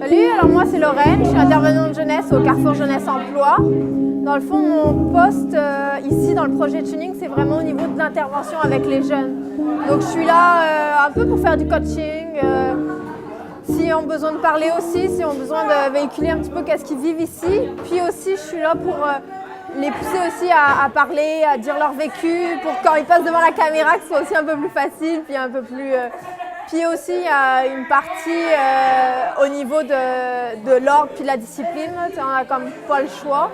Salut, alors moi c'est Lorraine, je suis intervenante jeunesse au Carrefour Jeunesse Emploi. Dans le fond, mon poste ici dans le projet Tuning, c'est vraiment au niveau de l'intervention avec les jeunes. Donc je suis là un peu pour faire du coaching, s'ils ont besoin de parler aussi, s'ils ont besoin de véhiculer un petit peu qu'est-ce qu'ils vivent ici. Puis aussi, je suis là pour les pousser aussi à parler, à dire leur vécu, pour quand ils passent devant la caméra, que ce soit aussi un peu plus facile, puis un peu plus... Puis aussi, il y a une partie au niveau de l'ordre puis de la discipline. On n'a comme pas le choix.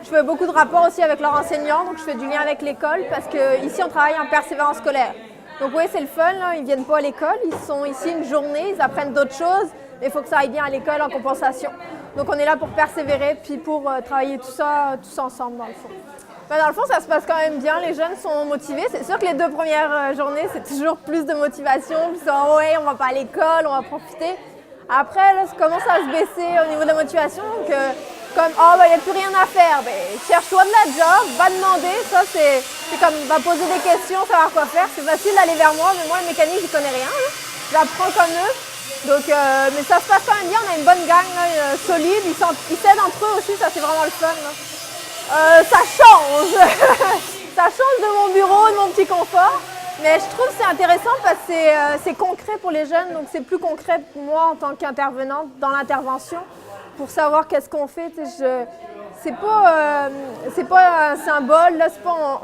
Je fais beaucoup de rapports aussi avec leurs enseignants, donc je fais du lien avec l'école parce qu'ici, on travaille en persévérance scolaire. Donc oui, c'est le fun, là. Ils ne viennent pas à l'école, ils sont ici une journée, ils apprennent d'autres choses, mais il faut que ça aille bien à l'école en compensation. Donc on est là pour persévérer puis pour travailler tout ça tous ensemble dans le fond. Dans le fond, ça se passe quand même bien, les jeunes sont motivés. C'est sûr que les 2 premières journées, c'est toujours plus de motivation, puis c'est « ouais, on va pas à l'école, on va profiter ». Après, là, ça commence à se baisser au niveau de la motivation, donc comme « oh, il n'y a plus rien à faire », cherche-toi de la job, va demander, ça c'est comme va poser des questions, savoir quoi faire. C'est facile d'aller vers moi, mais moi, le mécanique, j'y connais rien, là. J'apprends comme eux. Donc, mais ça se passe quand même bien, on a une bonne gang là, solide, ils s'aident entre eux aussi, ça c'est vraiment le fun. Là. Ça change ça change de mon bureau, de mon petit confort, mais je trouve que c'est intéressant parce que c'est concret pour les jeunes, donc c'est plus concret pour moi en tant qu'intervenante dans l'intervention pour savoir qu'est-ce qu'on fait. C'est pas un symbole, là,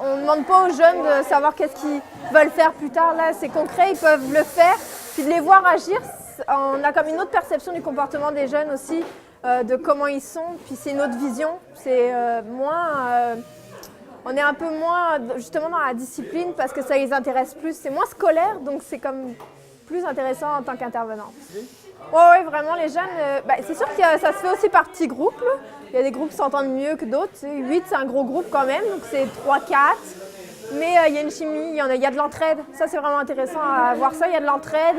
on ne demande pas aux jeunes de savoir qu'est-ce qu'ils veulent faire plus tard, là c'est concret, ils peuvent le faire, puis de les voir agir, on a comme une autre perception du comportement des jeunes aussi, de comment ils sont, puis c'est une autre vision, c'est on est un peu moins justement dans la discipline parce que ça les intéresse plus, c'est moins scolaire, donc c'est comme plus intéressant en tant qu'intervenant. Oui, vraiment, les jeunes, c'est sûr que ça se fait aussi par petits groupes, là. Il y a des groupes qui s'entendent mieux que d'autres, 8 c'est un gros groupe quand même, donc c'est 3-4, mais il y a une chimie, il y a de l'entraide, ça c'est vraiment intéressant à voir ça, il y a de l'entraide.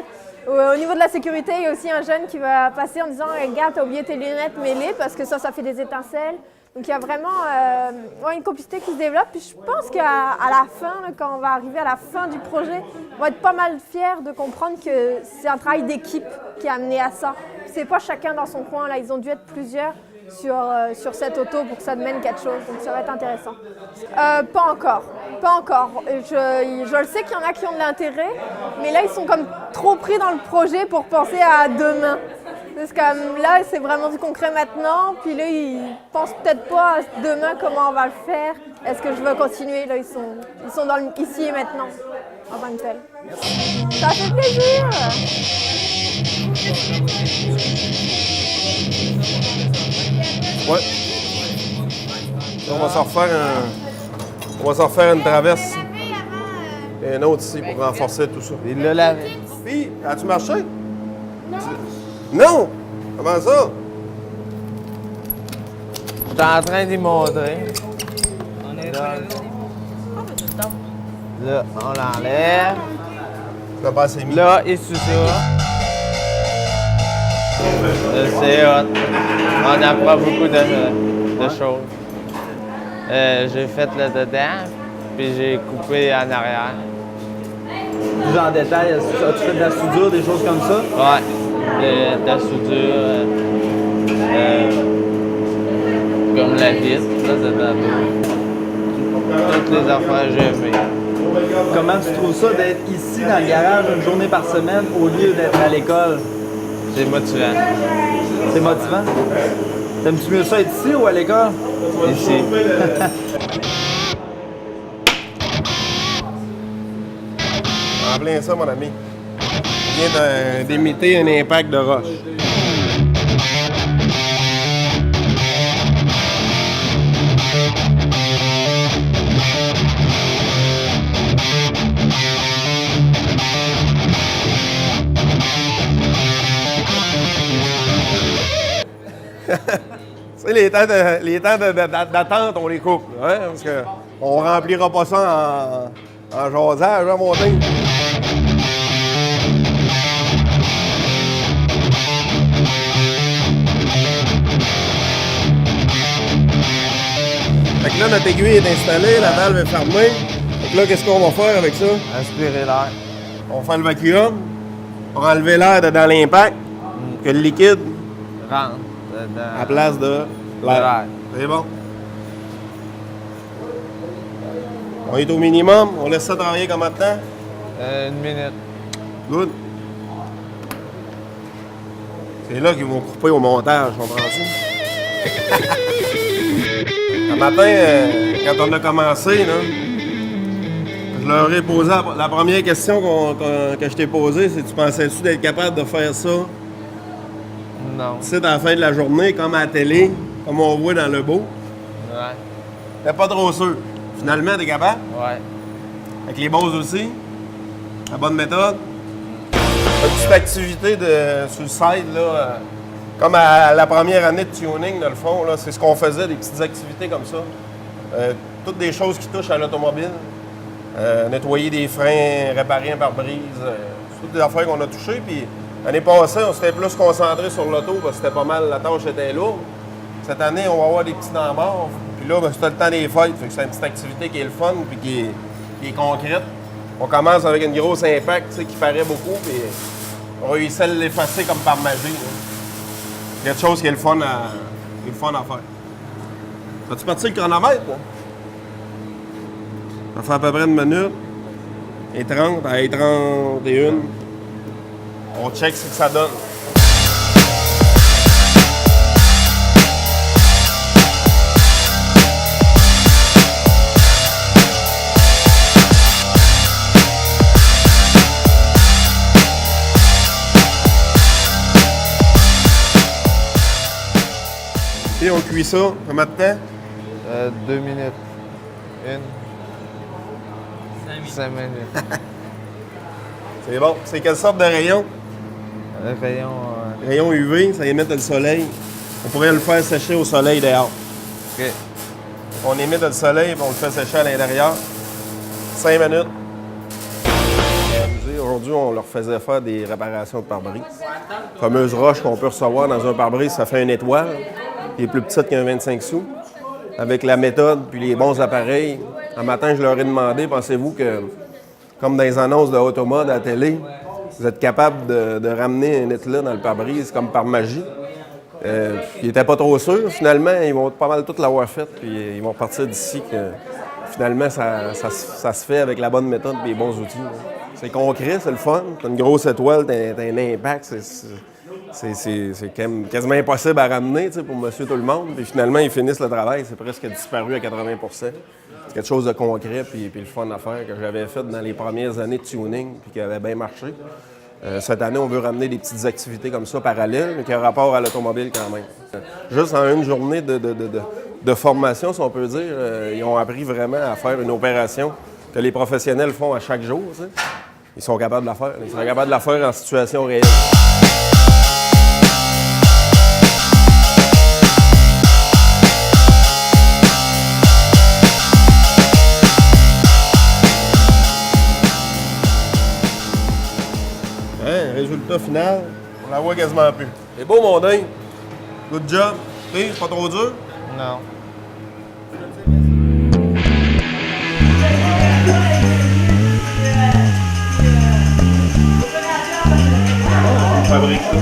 Au niveau de la sécurité, il y a aussi un jeune qui va passer en disant « Regarde, t'as oublié tes lunettes, mets-les » parce que ça fait des étincelles. Donc il y a vraiment une complicité qui se développe. Puis je pense qu'à la fin, là, quand on va arriver à la fin du projet, on va être pas mal fiers de comprendre que c'est un travail d'équipe qui a amené à ça. C'est pas chacun dans son coin, là, ils ont dû être plusieurs sur cette auto pour que ça mène quelque chose, donc ça va être intéressant. Pas encore. Je le sais qu'il y en a qui ont de l'intérêt, mais là ils sont comme trop pris dans le projet pour penser à demain. Parce que là c'est vraiment du concret maintenant, puis là ils pensent peut-être pas à demain comment on va le faire. Est-ce que je veux continuer? Là ils sont dans le ici et maintenant en tant que tel. Ça fait plaisir! Ouais. On va s'en refaire une traverse. Et une autre ici pour renforcer tout ça. Il l'a lavé. Puis, as-tu marché? Non! Comment ça? Je suis en train d'y montrer. Là, on l'enlève. Ça pas assez mis. Là, et sous ça. Là, c'est hot. On apprend beaucoup de choses. J'ai fait le dedans, puis j'ai coupé en arrière. Plus en détail, as-tu fait de la soudure, des choses comme ça? Ouais, de la soudure, comme la vis, là, c'est toutes les affaires que j'ai fait. Comment tu trouves ça d'être ici dans le garage une journée par semaine au lieu d'être à l'école? C'est motivant. C'est motivant? T'aimes-tu mieux ça être ici ou à l'école? Ici. En plein ça, mon ami. On vient d'imiter un impact de roche. Tu sais, les temps d'attente, on les coupe, hein, parce qu'on ne remplira pas ça en jasage, hein, mon dingue. Fait que là, notre aiguille est installée, la valve est fermée. Fait que là, qu'est-ce qu'on va faire avec ça? Aspirer l'air. On fait le vacuum pour enlever l'air dans l'impact, que le liquide rentre dedans. À la place de l'air. l'air. C'est bon. On est au minimum. On laisse ça travailler combien de temps? 1 minute. Good. C'est là qu'ils vont couper au montage, comprends-tu? Ce matin, quand on a commencé, là, je leur ai posé la première question que je t'ai posée, c'est tu pensais-tu d'être capable de faire ça Non. ici à la fin de la journée, comme à la télé, comme on voit dans le beau? Ouais. T'es pas trop sûr. Finalement, t'es capable? Ouais. Avec les bases aussi? La bonne méthode? Une petite activité sur le side, là, comme à la première année de tuning, dans le fond, là, c'est ce qu'on faisait, des petites activités comme ça. Toutes des choses qui touchent à l'automobile. Nettoyer des freins, réparer un pare-brise. C'est toutes des affaires qu'on a touchées. Puis l'année passée, on s'était plus concentré sur l'auto parce que c'était pas mal, la tâche était lourde. Cette année, on va avoir des petits temps morts. Puis là, ben, c'est le temps des fêtes. Fait que c'est une petite activité qui est le fun puis qui est concrète. On commence avec une grosse impact, tu sais, qui paraît beaucoup. Puis on réussit à l'effacer comme par magie. Là. Quelque chose qui est le fun à faire. As-tu parti le chronomètre? Là? Ça fait à peu près 1 minute. Et 30, à 31. On check ce que ça donne. Et on cuit ça, combien de temps? 2 minutes. 5 minutes. C'est bon. C'est quelle sorte de rayon? Le rayon. Rayon UV, ça émet le soleil. On pourrait le faire sécher au soleil dehors. OK. On émet le soleil et on le fait sécher à l'intérieur. 5 minutes. Aujourd'hui, on leur faisait faire des réparations de pare-brise. La fameuse roche qu'on peut recevoir dans un pare-brise, ça fait une étoile, qui est plus petite qu'un 25 sous. Avec la méthode puis les bons appareils. Un matin, je leur ai demandé, pensez-vous que, comme dans les annonces de Automode à la télé, vous êtes capable de ramener un étla dans le pare-brise comme par magie? Ils n'étaient pas trop sûrs. Finalement, ils vont pas mal tout l'avoir fait, puis ils vont partir d'ici que finalement, ça se fait avec la bonne méthode et les bons outils. Là. C'est concret, c'est le fun. T'as une grosse étoile, t'as un impact, c'est quasiment impossible à ramener pour monsieur tout le monde. Puis finalement, ils finissent le travail, c'est presque disparu à 80 %. C'est quelque chose de concret puis le fun à faire que j'avais fait dans les premières années de tuning puis qui avait bien marché. Cette année, on veut ramener des petites activités comme ça parallèles, mais qui ont rapport à l'automobile quand même. Juste en une journée de formation, si on peut dire, ils ont appris vraiment à faire une opération que les professionnels font à chaque jour. T'sais. Ils sont capables de la faire. Ils sont capables de la faire en situation réelle. Hein, résultat final, on la voit quasiment plus. C'est beau, mon dingue. Good job. C'est pas trop dur? Non. On fabrique ça.